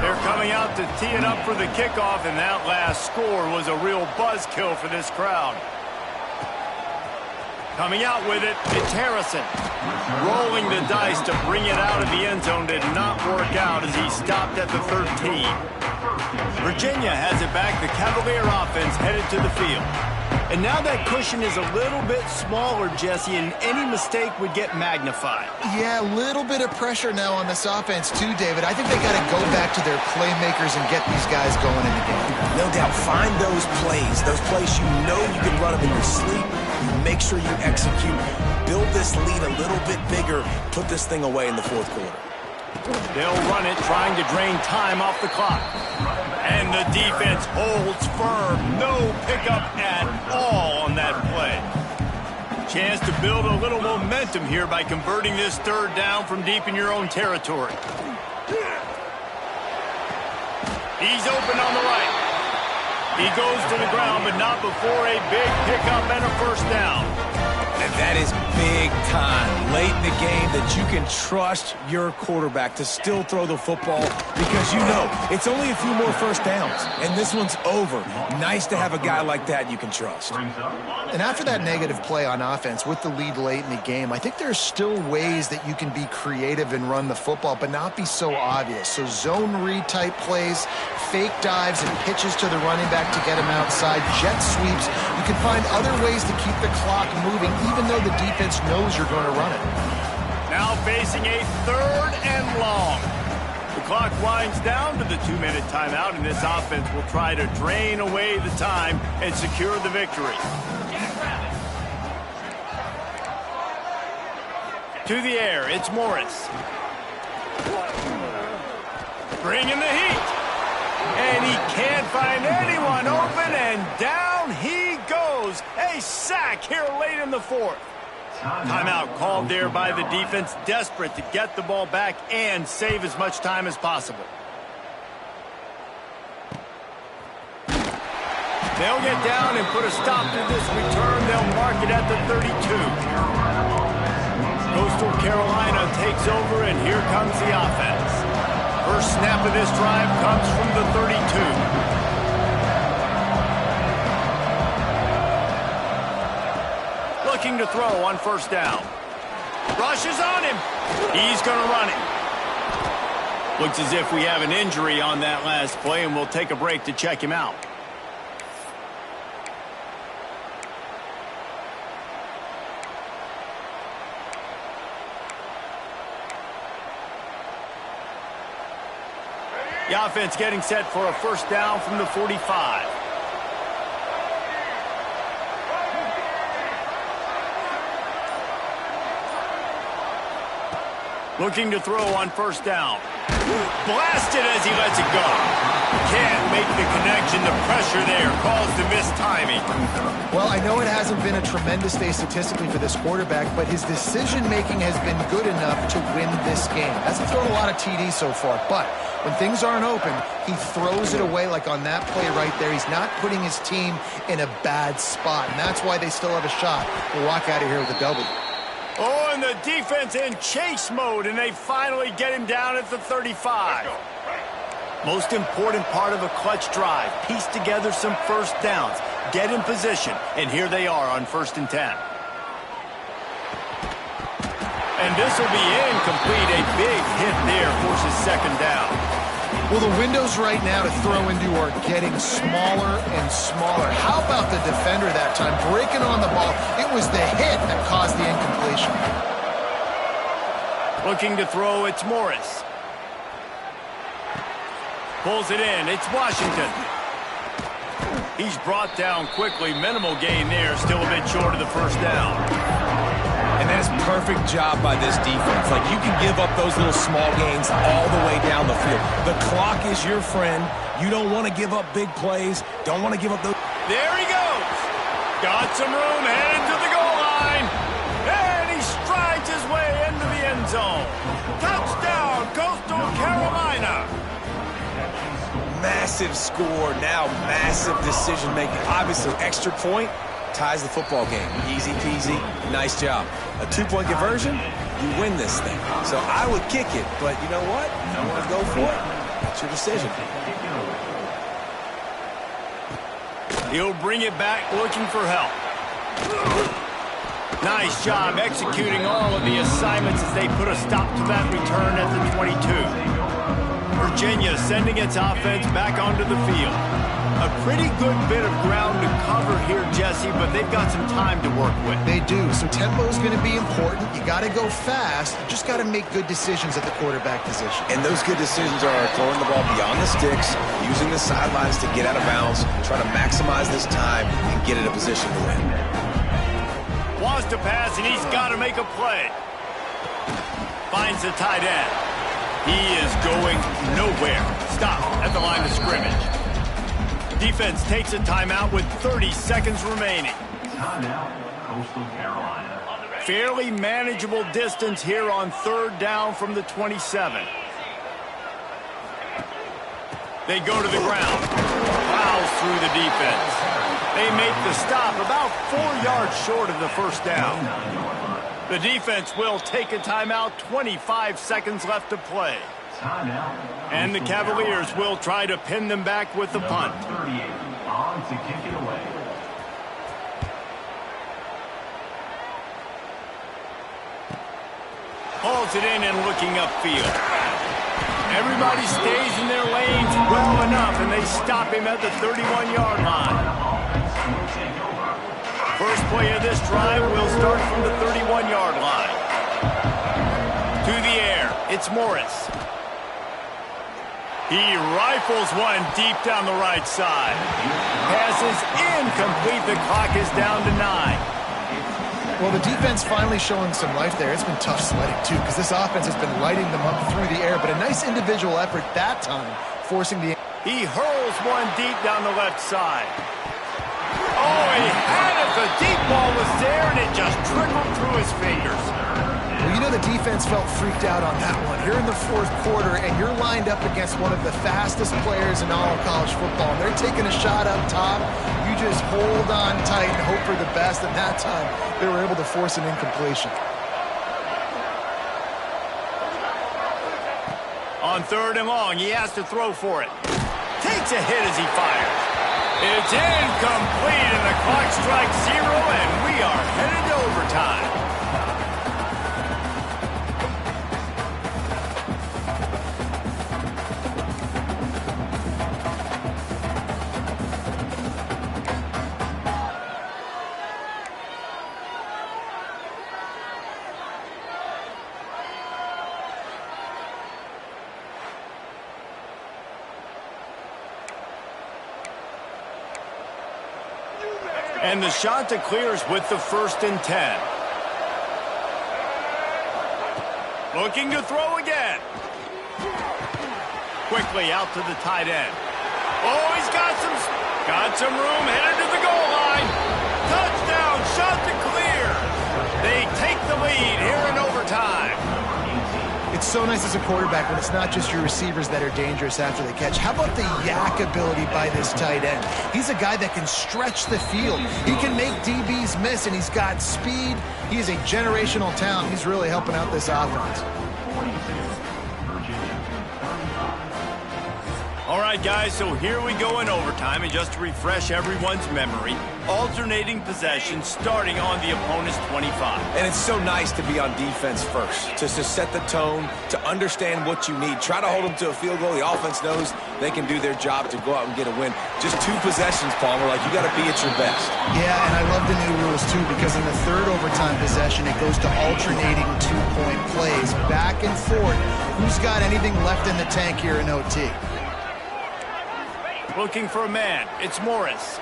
They're coming out to tee it up for the kickoff, and that last score was a real buzzkill for this crowd. Coming out with it, it's Harrison. Rolling the dice to bring it out of the end zone did not work out as he stopped at the 13. Virginia has it back. The Cavalier offense headed to the field. And now that cushion is a little bit smaller, Jesse, and any mistake would get magnified. Yeah, a little bit of pressure now on this offense too, David. I think they got to go back to their playmakers and get these guys going in the game. No doubt. Find those plays you know you can run them in your sleep. You make sure you execute. Build this lead a little bit bigger. Put this thing away in the 4th quarter. They'll run it, trying to drain time off the clock. And the defense holds firm. No pickup at all on that play. Chance to build a little momentum here by converting this 3rd down from deep in your own territory. He's open on the right. He goes to the ground, but not before a big pickup and a first down. And that is big time late in the game that you can trust your quarterback to still throw the football because you know it's only a few more first downs, and this one's over. Nice to have a guy like that you can trust. And after that negative play on offense with the lead late in the game, I think there's still ways that you can be creative and run the football, but not be so obvious. So zone read type plays, fake dives and pitches to the running back to get him outside, jet sweeps. You can find other ways to keep the clock moving, even though the defense knows you're going to run it. Now facing a 3rd and long. The clock winds down to the 2-minute timeout, and this offense will try to drain away the time and secure the victory. To the air, it's Morris. Bringing the heat. And he can't find anyone open, and down he goes. A sack here late in the fourth. Timeout called there by the defense, desperate to get the ball back and save as much time as possible. They'll get down and put a stop to this return. They'll mark it at the 32. Coastal Carolina takes over, and here comes the offense. First snap of this drive comes from the 32. Looking to throw on first down. Rushes on him. He's going to run it. Looks as if we have an injury on that last play, and we'll take a break to check him out. The offense getting set for a first down from the 45. Looking to throw on first down. Blasted as he lets it go. Can't make the connection. The pressure there caused the mistiming. Well, I know it hasn't been a tremendous day statistically for this quarterback, but his decision-making has been good enough to win this game. Hasn't thrown a lot of TDs so far, but when things aren't open, he throws it away like on that play right there. He's not putting his team in a bad spot, and that's why they still have a shot to walk out of here with a W. Oh, and the defense in chase mode, and they finally get him down at the 35. Most important part of a clutch drive, piece together some first downs, get in position, and here they are on 1st and 10. And this will be incomplete. A big hit there forces second down. Well, the windows right now to throw into are getting smaller and smaller. How about the defender that time breaking on the ball? It was the hit that caused the incompletion. Looking to throw, it's Morris. Pulls it in, it's Washington. He's brought down quickly. Minimal gain there, still a bit short of the first down. And that's perfect job by this defense. Like, you can give up those little small gains all the way down the field. The clock is your friend. You don't want to give up big plays. Don't want to give up those. There he goes. Got some room, headed to the goal line. And he strides his way into the end zone. Touchdown, Coastal Carolina. Massive score, now massive decision-making. Obviously, extra point ties the football game. Easy peasy, nice job. A 2-point conversion, you win this thing. So I would kick it, but you know what? If you want to go for it, that's your decision. He'll bring it back looking for help. Nice job executing all of the assignments as they put a stop to that return at the 22. Virginia sending its offense back onto the field. A pretty good bit of ground to cover here, Jesse, but they've got some time to work with. They do. So tempo is going to be important. You got to go fast. You just got to make good decisions at the quarterback position. And those good decisions are throwing the ball beyond the sticks, using the sidelines to get out of bounds, trying to maximize this time and get in a position to win. Wants to pass, and he's got to make a play. Finds the tight end. He is going nowhere. Stop at the line of scrimmage. Defense takes a timeout with 30 seconds remaining. Timeout, Coastal Carolina. Fairly manageable distance here on 3rd down from the 27. They go to the ground. Plows through the defense. They make the stop about 4 yards short of the first down. The defense will take a timeout, 25 seconds left to play. And the Cavaliers will try to pin them back with the punt. 38 on to kick it away. Hauls it in and looking upfield. Everybody stays in their lanes well enough, and they stop him at the 31-yard line. First play of this drive will start from the 31-yard line. To the air, it's Morris. He rifles one deep down the right side. Pass is incomplete. The clock is down to 9. Well, the defense finally showing some life there. It's been tough sledding, too, because this offense has been lighting them up through the air. But a nice individual effort that time, forcing the... He hurls one deep down the left side. Oh, he had it. The deep ball was there, and it just trickled through his fingers. Well, you know the defense felt freaked out on that one. Here in the fourth quarter, and you're lined up against one of the fastest players in all of college football, and they're taking a shot up top. You just hold on tight and hope for the best, and that time they were able to force an incompletion. On 3rd and long, he has to throw for it. Takes a hit as he fires. It's incomplete, and the clock strikes 0, and we are headed to overtime. And the shot to clears with the 1st and 10. Looking to throw again. Quickly out to the tight end. Oh, he's got some room, headed to the goal line. Touchdown, shot to clear. They take the lead here in overtime. It's so nice as a quarterback when it's not just your receivers that are dangerous after the catch. How about the yak ability by this tight end? He's a guy that can stretch the field. He can make DBs miss, and he's got speed. He is a generational talent. He's really helping out this offense. All right, guys, so here we go in overtime, and just to refresh everyone's memory, alternating possession starting on the opponent's 25. And it's so nice to be on defense first, just to set the tone, to understand what you need. Try to hold them to a field goal. The offense knows they can do their job to go out and get a win. Just 2 possessions, Palmer, like you got to be at your best. Yeah, and I love the new rules, too, because in the 3rd overtime possession, it goes to alternating 2-point plays, back and forth. Who's got anything left in the tank here in OT? Looking for a man. It's Morris.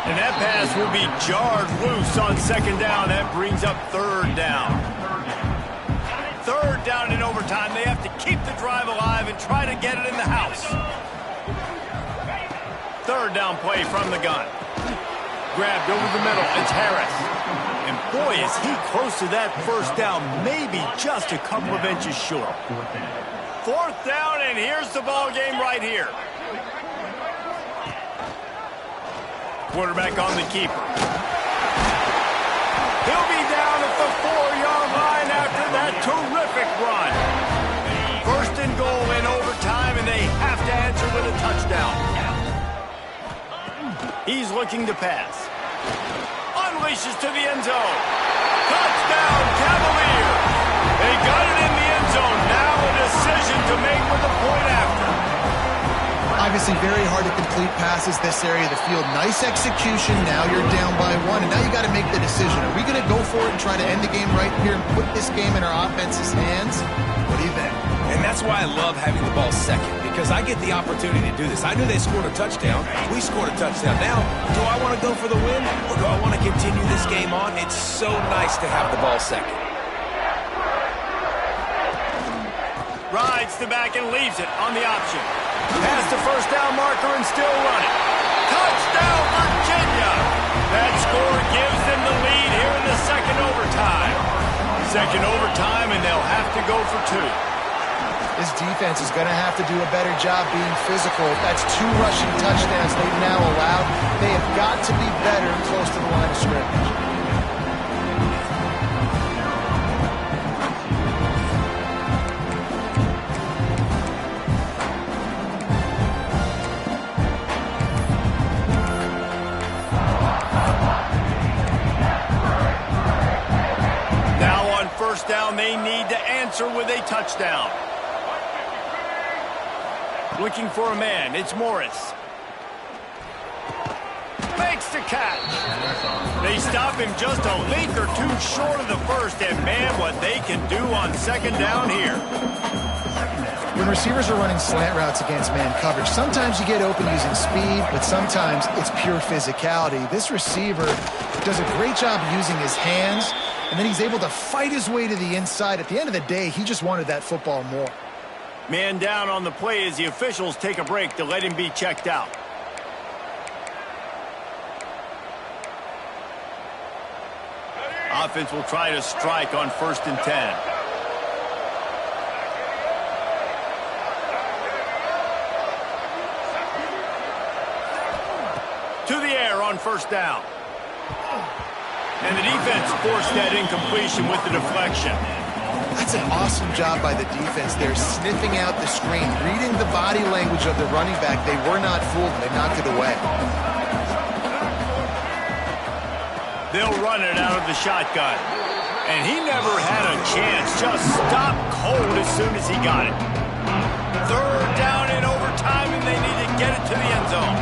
And that pass will be jarred loose on 2nd down. That brings up 3rd down. 3rd down in overtime. They have to keep the drive alive and try to get it in the house. 3rd down play from the gun. Grabbed over the middle. It's Harris. And boy, is he close to that 1st down. Maybe just a couple of inches short. 4th down, and here's the ball game right here. Quarterback on the keeper. He'll be down at the 4-yard line after that terrific run. 1st and goal in overtime, and they have to answer with a touchdown. He's looking to pass. Unleashes to the end zone. Touchdown, Cavaliers. They got it in the end zone. Now a decision to make with a point after. Obviously very hard to complete passes this area of the field. Nice execution. Now you're down by 1, and now you got to make the decision. Are we going to go for it and try to end the game right here and put this game in our offense's hands? What do you think? And that's why I love having the ball second, because I get the opportunity to do this. I knew they scored a touchdown. We scored a touchdown. Now, do I want to go for the win, or do I want to continue this game on? It's so nice to have the ball second. Rides the back and leaves it on the option. Past the 1st down marker and still running. Touchdown, Virginia! That score gives them the lead here in the 2nd overtime. 2nd overtime, and they'll have to go for 2. This defense is going to have to do a better job being physical. That's 2 rushing touchdowns they've now allowed. They have got to be better close to the line of scrimmage. Down, they need to answer with a touchdown. Looking for a man. It's Morris. Makes the catch. They stop him just a length or 2 short of the 1st, and man, what they can do on 2nd down here. When receivers are running slant routes against man coverage, sometimes you get open using speed, but sometimes it's pure physicality. This receiver does a great job using his hands, and then he's able to fight his way to the inside. At the end of the day, he just wanted that football more. Man down on the play as the officials take a break to let him be checked out. Offense will try to strike on 1st and 10. To the air on 1st down. And the defense forced that incompletion with the deflection. That's an awesome job by the defense. They're sniffing out the screen, reading the body language of the running back. They were not fooled. They knocked it away. They'll run it out of the shotgun. And he never had a chance. Just stopped cold as soon as he got it. 3rd down in overtime, and they need to get it to the end zone.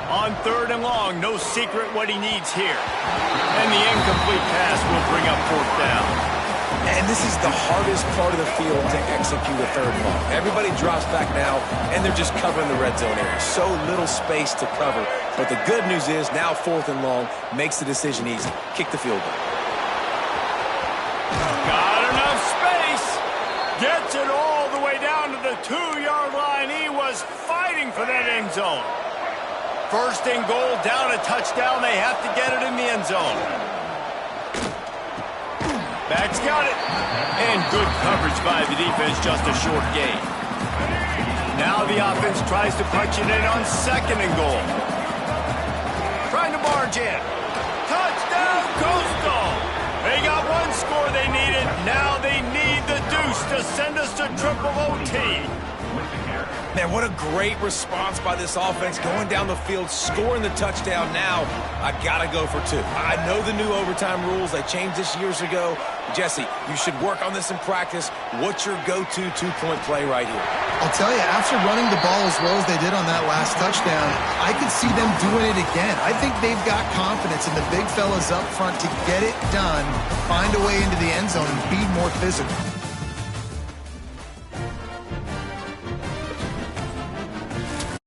On 3rd and long, no secret what he needs here. And the incomplete pass will bring up 4th down. And this is the hardest part of the field to execute a 3rd and long. Everybody drops back now, and they're just covering the red zone area. So little space to cover. But the good news is now 4th and long makes the decision easy. Kick the field goal. Got enough space. Gets it all the way down to the 2-yard line. He was fighting for that end zone. 1st and goal, down a touchdown. They have to get it in the end zone. Back's got it. And good coverage by the defense, just a short gain. Now the offense tries to punch it in on 2nd and goal. Trying to barge in. Touchdown, Coastal! They got one score they needed. Now they need the deuce to send us to triple OT. Man, what a great response by this offense, going down the field, scoring the touchdown. Now, I got to go for 2. I know the new overtime rules. They changed this years ago. Jesse, you should work on this in practice. What's your go-to 2-point play right here? I'll tell you, after running the ball as well as they did on that last touchdown, I could see them doing it again. I think they've got confidence in the big fellas up front to get it done, find a way into the end zone, and be more physical.